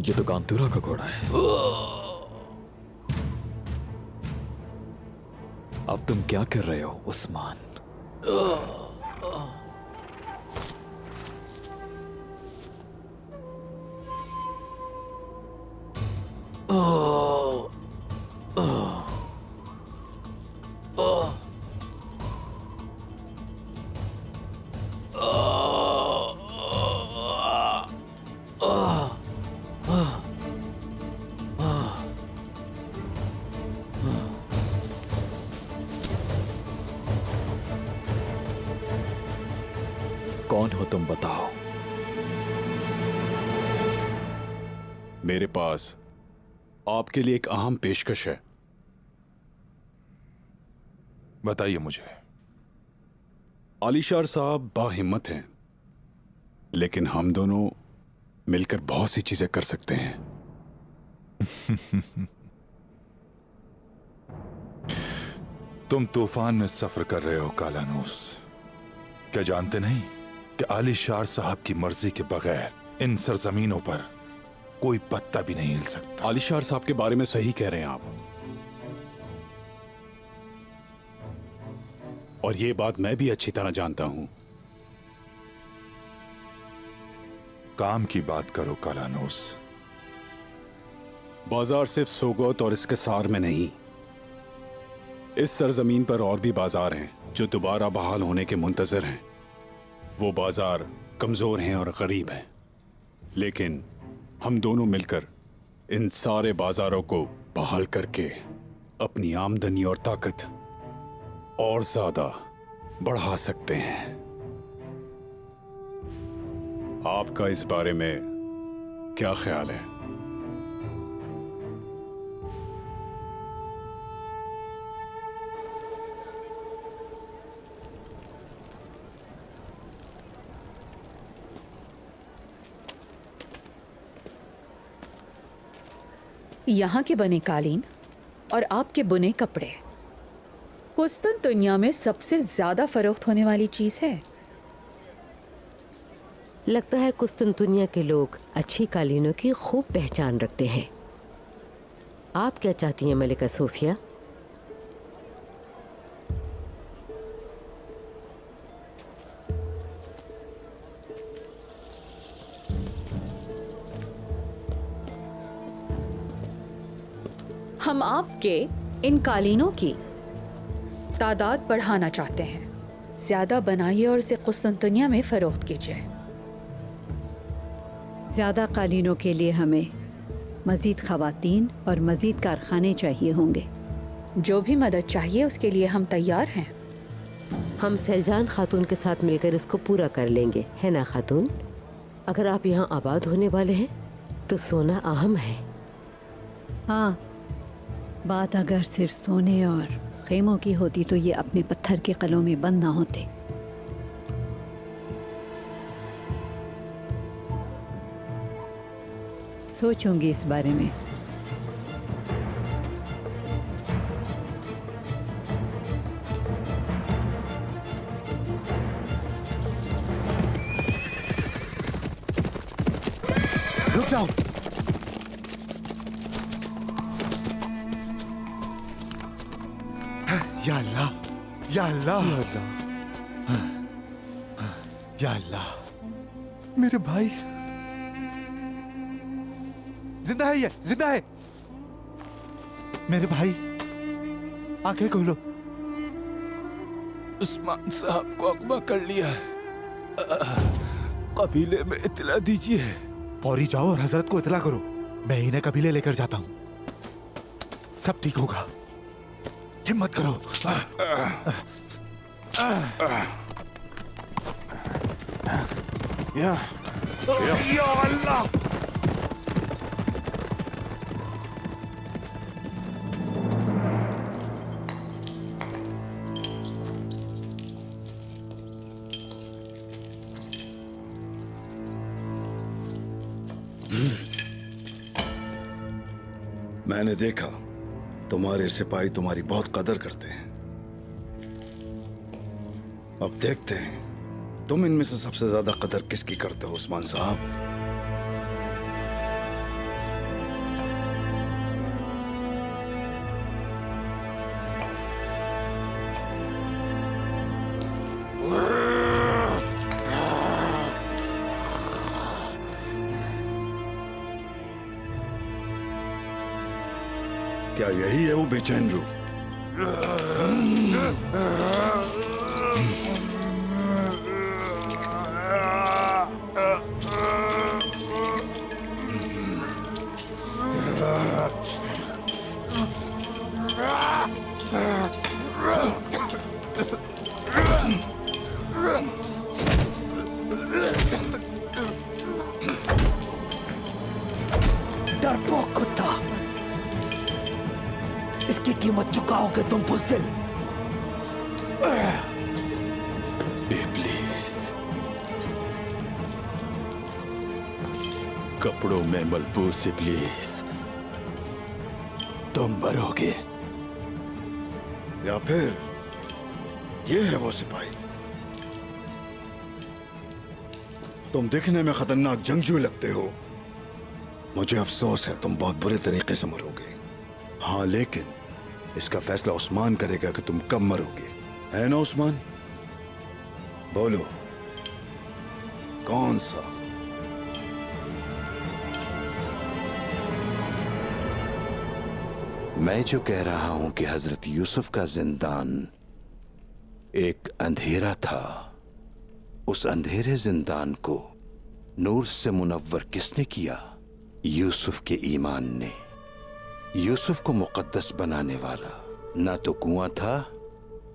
ये तो कांतुरा का घोड़ा है। अब तुम क्या कर रहे हो उस्मान? कौन हो तुम, बताओ। मेरे पास आपके लिए एक अहम पेशकश है। बताइए मुझे। आलिशार साहब बाहिम्मत हैं, लेकिन हम दोनों मिलकर बहुत सी चीजें कर सकते हैं। तुम तूफान में सफर कर रहे हो कालानूस। क्या जानते नहीं कि आलिशार साहब की मर्जी के बगैर इन सरजमीनों पर कोई पत्ता भी नहीं हिल सकता। आलिशार साहब के बारे में सही कह रहे हैं आप, और ये बात मैं भी अच्छी तरह जानता हूं। काम की बात करो कालानूस। बाजार सिर्फ सोगोत और इसके सार में नहीं, इस सरजमीन पर और भी बाजार हैं जो दोबारा बहाल होने के मुंतजर हैं। वो बाजार कमजोर हैं और गरीब हैं, लेकिन हम दोनों मिलकर इन सारे बाजारों को बहाल करके अपनी आमदनी और ताकत और ज्यादा बढ़ा सकते हैं। आपका इस बारे में क्या ख्याल है? यहाँ के बने कालीन और आपके बुने कपड़े कुस्तुनतुनिया में सबसे ज्यादा फरोख्त होने वाली चीज है। लगता है कुस्तुनतुनिया के लोग अच्छी कालीनों की खूब पहचान रखते हैं। आप क्या चाहती हैं मलिका सोफिया? हम आपके इन कालीनों की तादाद बढ़ाना चाहते हैं। ज्यादा बनाइए और इसे कुस्तुनतुनिया में फरोख्त कीजिए। ज़्यादा कालीनों के लिए हमें मज़ीद ख़वातीन और मज़ीद कारखाने चाहिए होंगे। जो भी मदद चाहिए उसके लिए हम तैयार हैं। हम सैलजान खातून के साथ मिलकर इसको पूरा कर लेंगे, है ना खातून? अगर आप यहाँ आबाद होने वाले हैं तो सोना अहम है। हाँ, बात अगर सिर्फ सोने और खेमों की होती तो ये अपने पत्थर के कलों में बंद ना होते। सोचूंगी इस बारे में। रुक जाओ। या अल्लाह, या अल्लाह, या अल्लाह। मेरे भाई जिंदा है, ये जिंदा है। मेरे भाई आंखें खोलो। उस्मान साहब को अगवा कर लिया है। कबीले में इतला दीजिए। फौरी जाओ और हजरत को इतला करो। मैं इन्हें कबीले लेकर जाता हूं। सब ठीक होगा, हिम्मत करो। या अल्लाह। मैंने देखा तुम्हारे सिपाही तुम्हारी बहुत कदर करते हैं। अब देखते हैं तुम इनमें से सबसे ज्यादा कदर किसकी करते हो उस्मान साहब। क्या यही है वो बेचैन रूह? डरपोक कुत्ता, इसकी कीमत चुकाओगे तुम बुज़दिल। इब्लीस, कपड़ों में मलबूस इब्लीस, तुम मरोगे। या फिर ये है वो सिपाही? तुम दिखने में खतरनाक जंगजू लगते हो। मुझे अफसोस है, तुम बहुत बुरे तरीके से मरोगे। हाँ, लेकिन इसका फैसला उस्मान करेगा कि तुम कब मरोगे, है ना उस्मान? बोलो, कौन सा? मैं जो कह रहा हूं कि हजरत यूसुफ का जिंदान एक अंधेरा था, उस अंधेरे जिंदान को नूर से मुनव्वर किसने किया? यूसुफ के ईमान ने। यूसुफ को मुकद्दस बनाने वाला ना तो कुआं था,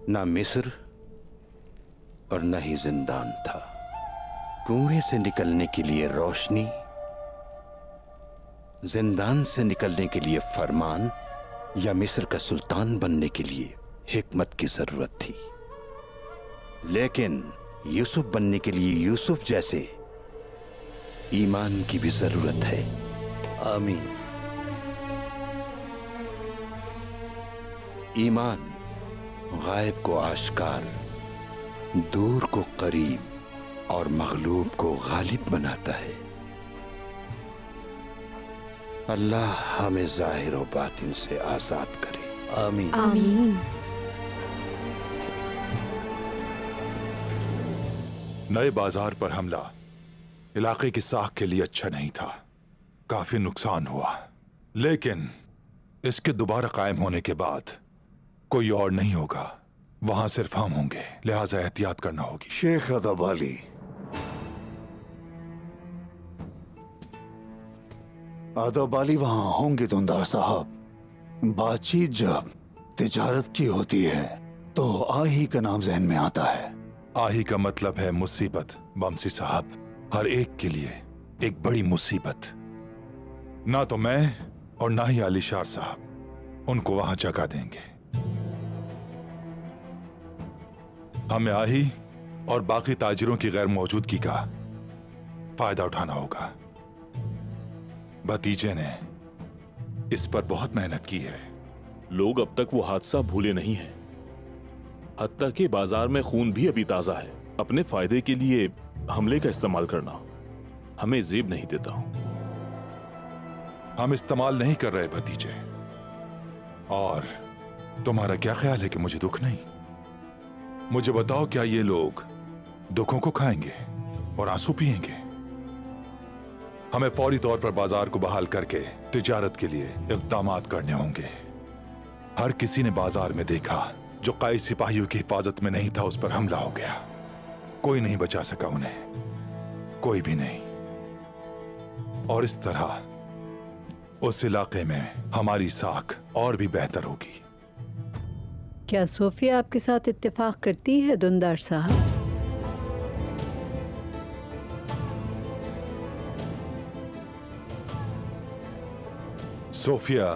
ना मिस्र, और न ही जिंदान था। कुएं से निकलने के लिए रोशनी, जिंदान से निकलने के लिए फरमान, या मिस्र का सुल्तान बनने के लिए हिकमत की जरूरत थी। लेकिन यूसुफ बनने के लिए यूसुफ जैसे ईमान की भी जरूरत है। आमीन। ईमान गायब को आश्कार, दूर को करीब और मगलूब को गालिब बनाता है। अल्लाह हमें जाहिर और बातिन से आजाद करे। आमीन। आमीन। नए बाजार पर हमला इलाके की साख के लिए अच्छा नहीं था। काफी नुकसान हुआ, लेकिन इसके दोबारा कायम होने के बाद कोई और नहीं होगा। वहां सिर्फ हम होंगे, लिहाजा एहतियात करना होगी। शेख अदबाली, अदबाली वहां होंगे दुंदार साहब। बातचीत जब तिजारत की होती है तो आही का नाम जहन में आता है। आही का मतलब है मुसीबत बमसी साहब, हर एक के लिए एक बड़ी मुसीबत। ना तो मैं और ना ही अली शार साहब उनको वहां जगह देंगे। हमें आही और बाकी ताजिरों की गैर मौजूदगी का फायदा उठाना होगा। भतीजे ने इस पर बहुत मेहनत की है। लोग अब तक वो हादसा भूले नहीं हैं। हत्ता कि बाजार में खून भी अभी ताजा है। अपने फायदे के लिए हमले का इस्तेमाल करना हमें जेब नहीं देता। हम इस्तेमाल नहीं कर रहे भतीजे। और तुम्हारा क्या ख्याल है कि मुझे दुख नहीं? मुझे बताओ, क्या ये लोग दुखों को खाएंगे और आंसू पिएंगे? हमें फौरी तौर पर बाजार को बहाल करके तिजारत के लिए इक़दामात करने होंगे। हर किसी ने बाजार में देखा जो कई सिपाहियों की हिफाजत में नहीं था, उस पर हमला हो गया। कोई नहीं बचा सका उन्हें, कोई भी नहीं। और इस तरह उस इलाके में हमारी साख और भी बेहतर होगी। क्या सोफिया आपके साथ इत्तेफाक करती है दुंदार साहब? सोफिया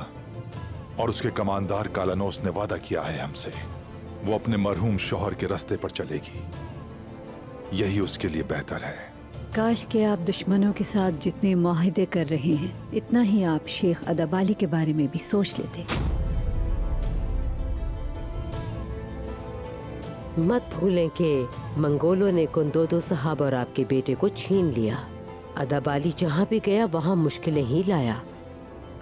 और उसके कमांडार कालानोस ने वादा किया है हमसे, वो अपने मरहूम शौहर के रास्ते पर चलेगी। यही उसके लिए बेहतर है। काश कि आप दुश्मनों के साथ जितने मुआहदे कर रहे हैं, इतना ही आप शेख अदबाली के बारे में भी सोच लेते। मत भूलें कि मंगोलों ने कुंदोदो साहब और आपके बेटे को छीन लिया। अदबाली जहाँ भी गया वहाँ मुश्किलें ही लाया।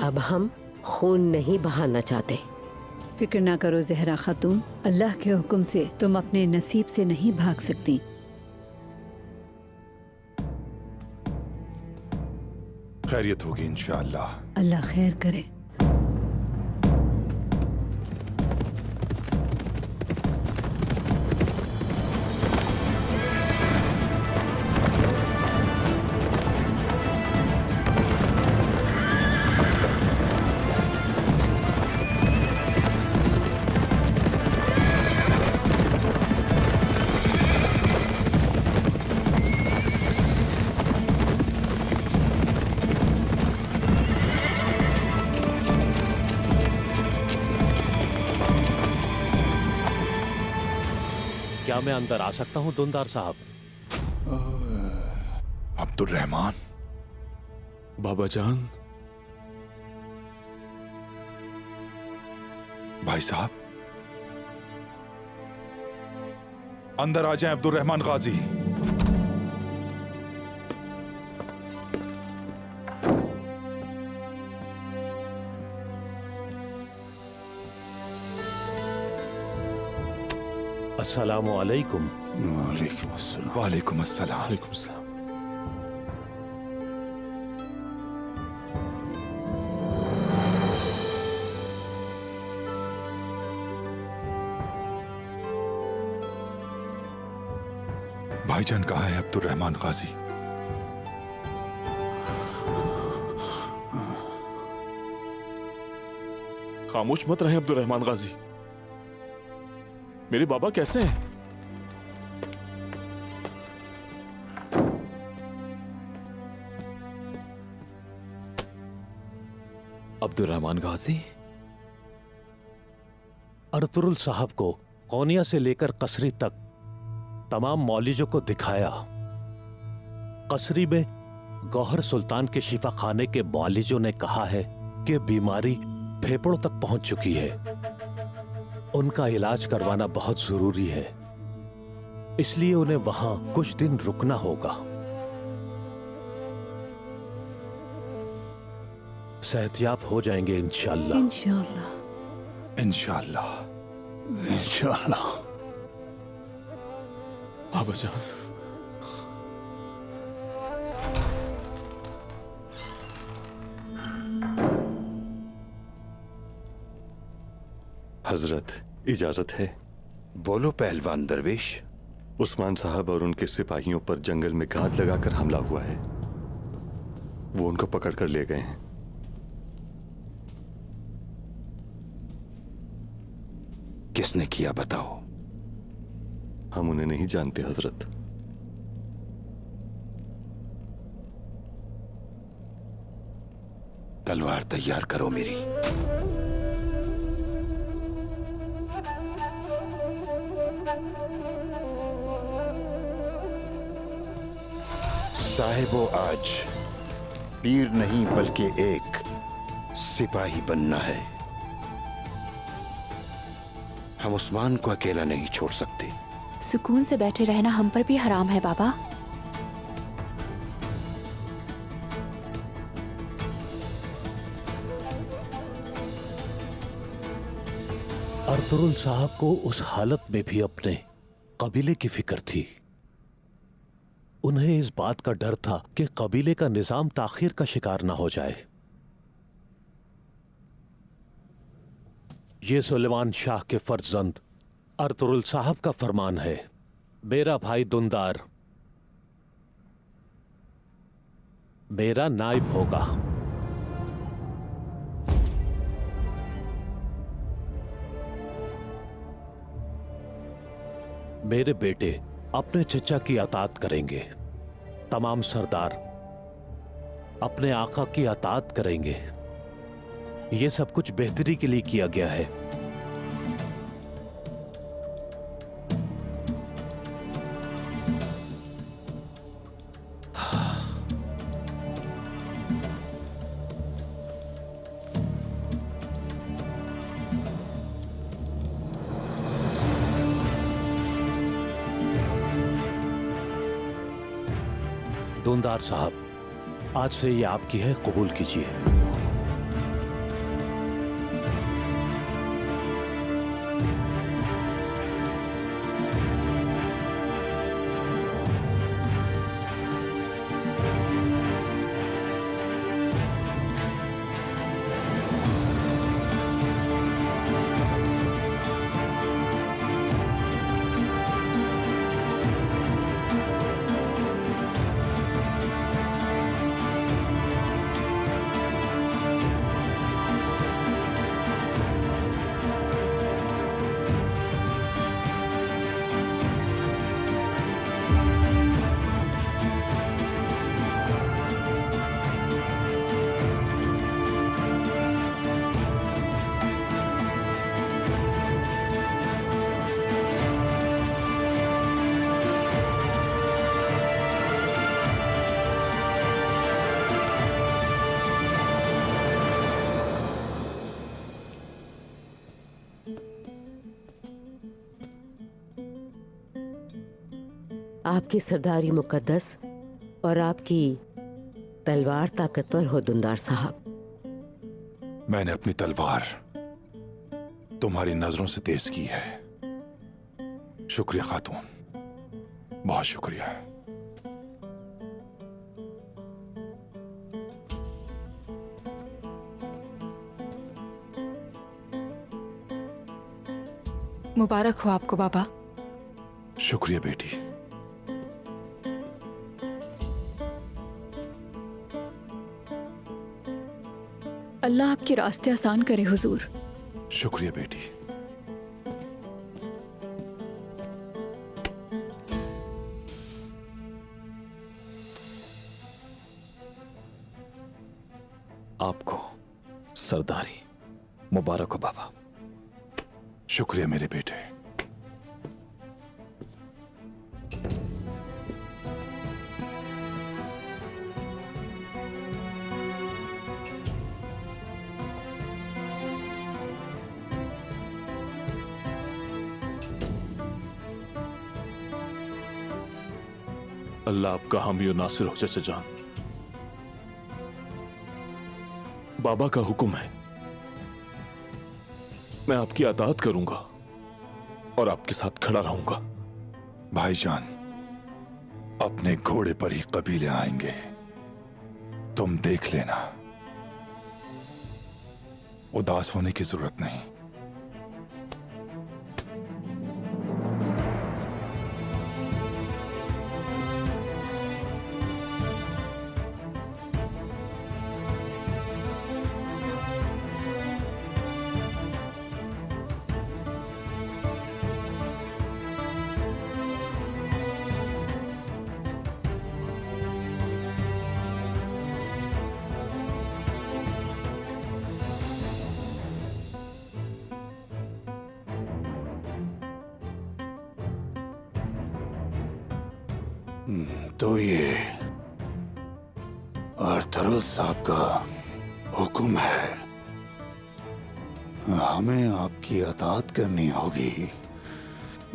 अब हम खून नहीं बहाना चाहते। फिक्र ना करो जहरा खातून, अल्लाह के हुक्म से तुम अपने नसीब से नहीं भाग सकती। खैरियत होगी इंशाअल्लाह। अल्लाह खैर करे। क्या मैं अंदर आ सकता हूं दुंदार साहब? अब्दुल रहमान। बाबा जान। भाई साहब, अंदर आ जाएं अब्दुल रहमान गाजी। अस्सलामु अलैकुम। वालेकुम अस्सलाम। वालेकुम अस्सलाम। वालेकुम सलाम। भाईजान कहाँ है अब्दुल रहमान गाजी? खामोश मत रहे अब्दुल रहमान गाजी। मेरे बाबा कैसे हैं? अब्दुल रहमान गाजी। अर्तुरुल साहब को कौनिया से लेकर कसरी तक तमाम मौलिजों को दिखाया। कसरी में गौहर सुल्तान के शिफा खाने के मौलिजों ने कहा है कि बीमारी फेफड़ों तक पहुंच चुकी है, उनका इलाज करवाना बहुत जरूरी है, इसलिए उन्हें वहां कुछ दिन रुकना होगा। सेहतियाब हो जाएंगे इंशाअल्लाह। इंशाअल्लाह। इंशाअल्लाह। इंशाअल्लाह। बाबा जान। हजरत, इजाजत है? बोलो पहलवान दरवेश। उस्मान साहब और उनके सिपाहियों पर जंगल में घात लगाकर हमला हुआ है। वो उनको पकड़ कर ले गए हैं। किसने किया बताओ? हम उन्हें नहीं जानते हजरत। तलवार तैयार करो मेरी। साहिबो, आज पीर नहीं बल्कि एक सिपाही बनना है। हम उस्मान को अकेला नहीं छोड़ सकते। सुकून से बैठे रहना हम पर भी हराम है बाबा। अर्तुरुल साहब को उस हालत में भी अपने कबीले की फिक्र थी। उन्हें इस बात का डर था कि कबीले का निजाम ताखीर का शिकार ना हो जाए। ये सुलेमान शाह के फर्जंद अर्तुरुल साहब का फरमान है, मेरा भाई दुंदार मेरा नाइब होगा। मेरे बेटे अपने चचा की अतात करेंगे। तमाम सरदार अपने आका की अतात करेंगे। यह सब कुछ बेहतरी के लिए किया गया है। दुंदार साहब, आज से ये आपकी है, कबूल कीजिए। आपकी सरदारी मुकद्दस और आपकी तलवार ताकतवर हो दुंदार साहब। मैंने अपनी तलवार तुम्हारी नजरों से तेज की है। शुक्रिया खातून, बहुत शुक्रिया। मुबारक हो आपको बाबा। शुक्रिया बेटी। अल्लाह आपके रास्ते आसान करे हुजूर। शुक्रिया बेटी। आपको सरदारी मुबारक हो बाबा। शुक्रिया मेरे बेटे। अल्लाह आपका हामी और नासिर हो चचा जान। बाबा का हुक्म है, मैं आपकी अताअत करूंगा और आपके साथ खड़ा रहूंगा। भाईजान, अपने घोड़े पर ही कबीले आएंगे, तुम देख लेना। उदास होने की जरूरत नहीं। तो ये अर्थरुल साहब का हुक्म है, हमें आपकी अताअत करनी होगी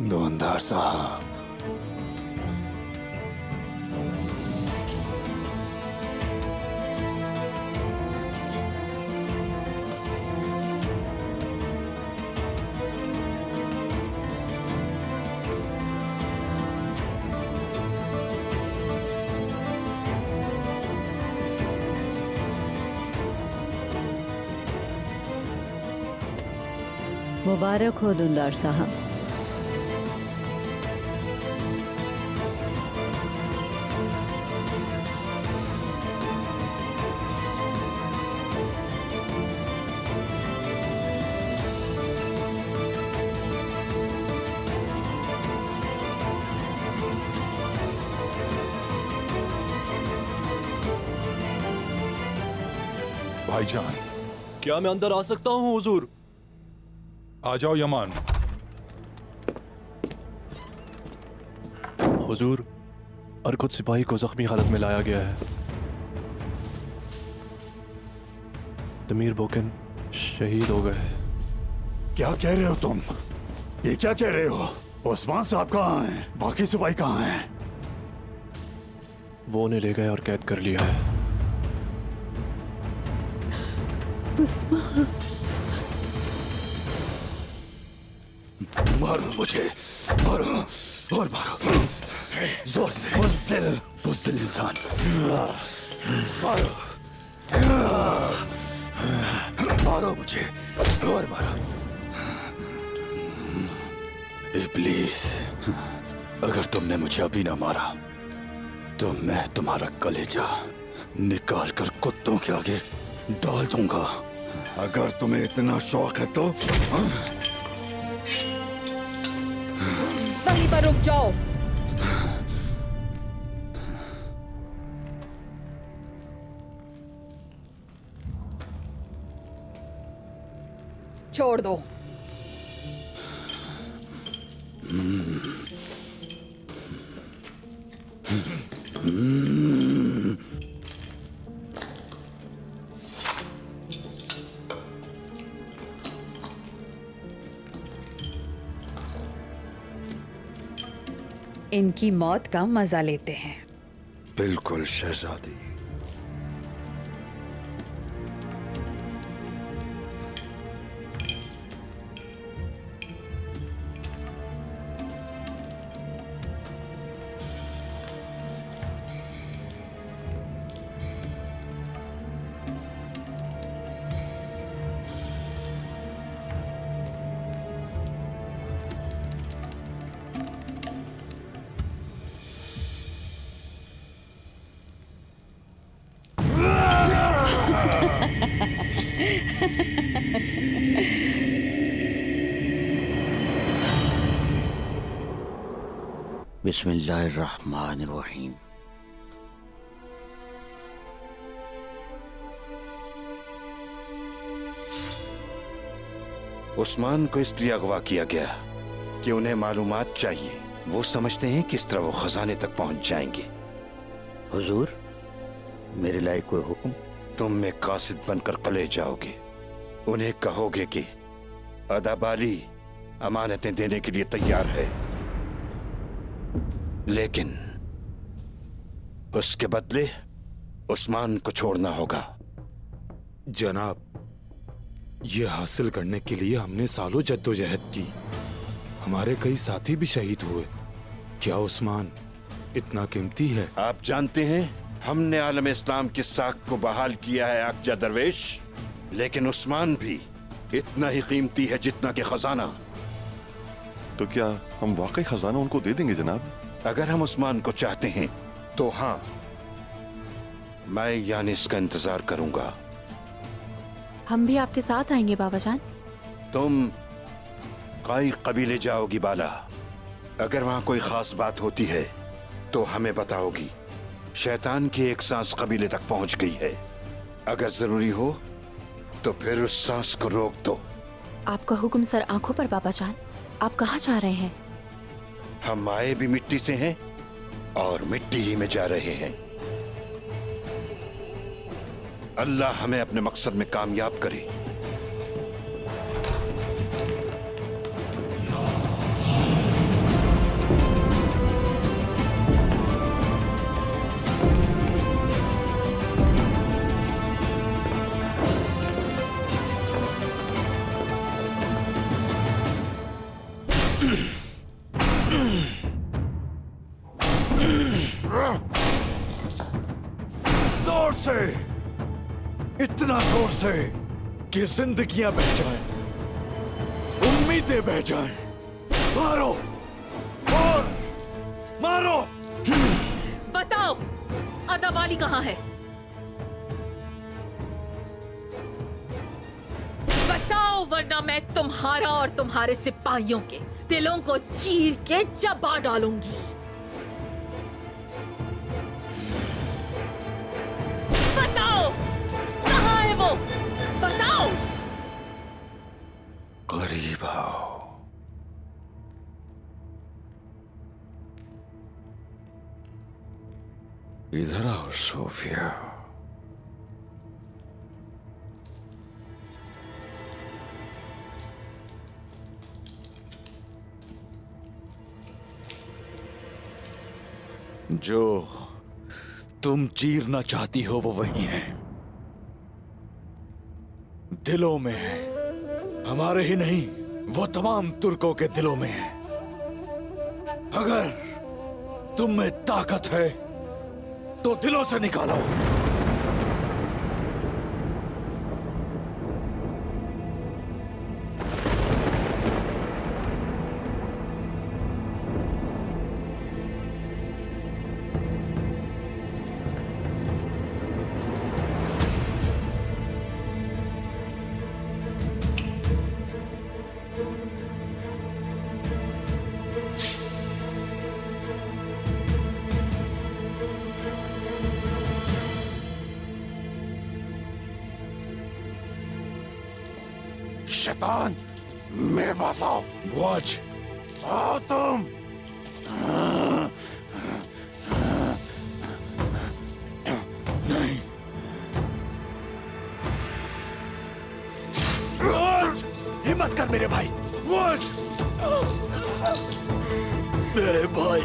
दुंदार साहब। मुबारक हो दुंदार साहब। भाईजान, क्या मैं अंदर आ सकता हूँ हुजूर? आ जाओ यमान। हुजूर, अरकुत सिपाही को जख्मी हालत में लाया गया है। तमीर बोकन शहीद हो गए। क्या कह रहे हो तुम? ये क्या कह रहे हो? उस्मान साहब कहाँ हैं? बाकी सिपाही कहाँ हैं? वो उन्हें ले गए और कैद कर लिया है। उस्मान, मारो मुझे, मारो और मारो जोर से। बुज़दिल इंसान, मारो मारो मुझे और मारो। इब्लीस, अगर तुमने मुझे अभी ना मारा तो मैं तुम्हारा कलेजा निकाल कर कुत्तों के आगे डाल दूंगा। अगर तुम्हें इतना शौक है तो वहीं पर रुक जाओ। छोड़ दो। इनकी मौत का मजा लेते हैं। बिल्कुल शहजादी। बिस्मिल्लाहिर्रहमानिर्रहीम। उस्मान को इसलिए अगवा किया गया कि उन्हें मालूमात चाहिए। वो समझते हैं किस तरह वो खजाने तक पहुंच जाएंगे। हुजूर, मेरे लायक कोई हुक्म? तुम में कासिद बनकर कले जाओगे। उन्हें कहोगे कि अदाबाली अमानतें देने के लिए तैयार है, लेकिन उसके बदले उस्मान को छोड़ना होगा। जनाब, ये हासिल करने के लिए हमने सालों जद्दोजहद की। हमारे कई साथी भी शहीद हुए। क्या उस्मान इतना कीमती है? आप जानते हैं, हमने आलम इस्लाम की साख को बहाल किया है अक़जा दरवेश, लेकिन उस्मान भी इतना ही कीमती है जितना कि खजाना। तो क्या हम वाकई खजाना उनको दे देंगे जनाब? अगर हम उस्मान को चाहते हैं तो हाँ, मैं यानी इसका इंतजार करूंगा। हम भी आपके साथ आएंगे बाबा जान। तुम कई कबीले जाओगी बाला। अगर वहां कोई खास बात होती है तो हमें बताओगी। शैतान की एक सांस कबीले तक पहुंच गई है। अगर जरूरी हो तो फिर उस सांस को रोक दो। आपका हुक्म सर आंखों पर बाबा जान। आप कहाँ जा रहे हैं? हम आए भी मिट्टी से हैं और मिट्टी ही में जा रहे हैं। अल्लाह हमें अपने मकसद में कामयाब करे। जोर से, इतना जोर से कि जिंदगियां बह जाएं, उम्मीदें बह जाएं। मारो और मारो। बताओ, अदाबाली कहाँ है? बताओ, वरना मैं तुम्हारा और तुम्हारे सिपाहियों के दिलों को चीर के चबा डालूंगी। बताओ, कहाँ है वो? बताओ। करीब आओ। इधर आओ सोफिया। जो तुम चीरना चाहती हो वो वही है, दिलों में है। हमारे ही नहीं, वो तमाम तुर्कों के दिलों में है। अगर तुम में ताकत है तो दिलों से निकालो। शैतान, मेरे पास आओ। वॉच, आओ तुम। नहीं, वॉच, हिम्मत कर मेरे भाई। वॉच, मेरे भाई।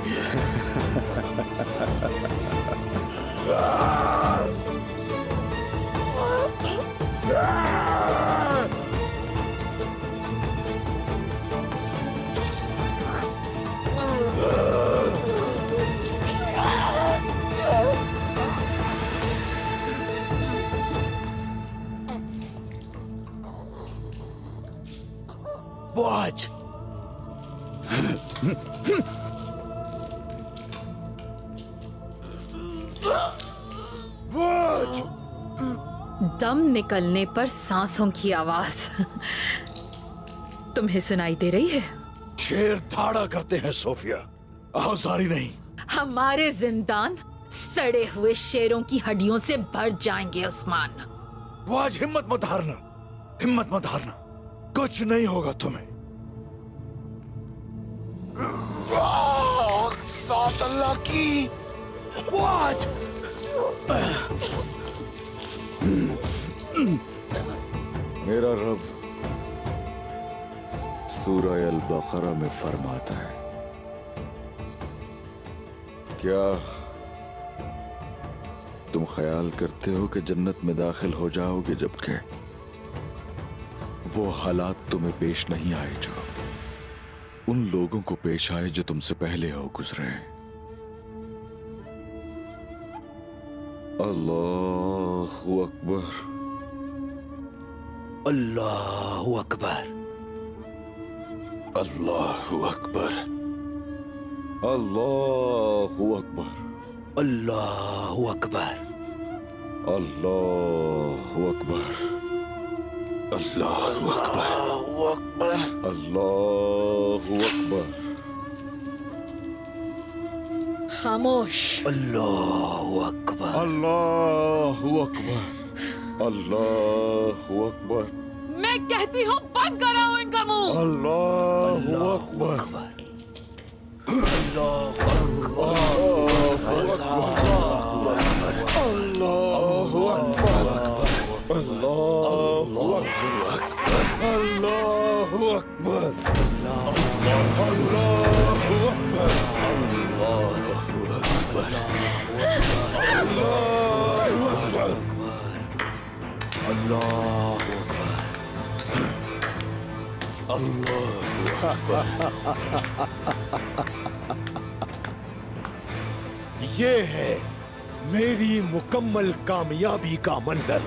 Watch! दम निकलने पर सांसों की आवाज तुम्हें सुनाई दे रही है? शेर ठाड़ा करते हैं सोफिया, आवाजारी नहीं। हमारे जिंदान सड़े हुए शेरों की हड्डियों से भर जाएंगे उस्मान। वो आज हिम्मत मत हारना, हिम्मत मत हारना, कुछ नहीं होगा तुम्हें। साथ अल्लाह की। वो आज मेरा रब सूरह अल बकरा में फरमाता है, क्या तुम ख्याल करते हो कि जन्नत में दाखिल हो जाओगे जबकि वो हालात तुम्हें पेश नहीं आए जो उन लोगों को पेश आए जो तुमसे पहले हो गुजरे। अल्लाहु अकबर, अल्लाहु अकबर, अल्लाहु अकबर, अल्लाहु अकबर, अल्लाहु अकबर, अल्लाहु अकबर, अल्लाहु अकबर, अल्लाहु अकबर। खामोश। अल्लाहु अकबर, अल्लाहु अकबर, अल्लाहु अकबर। मैं कहती हूँ बंद कराओ इनका मुंह। अल्लाहु अकबर, अल्लाहु अकबर, अल्लाहु अकबर, अल्लाहु अकबर, ये है मेरी मुकम्मल कामयाबी का मंजर।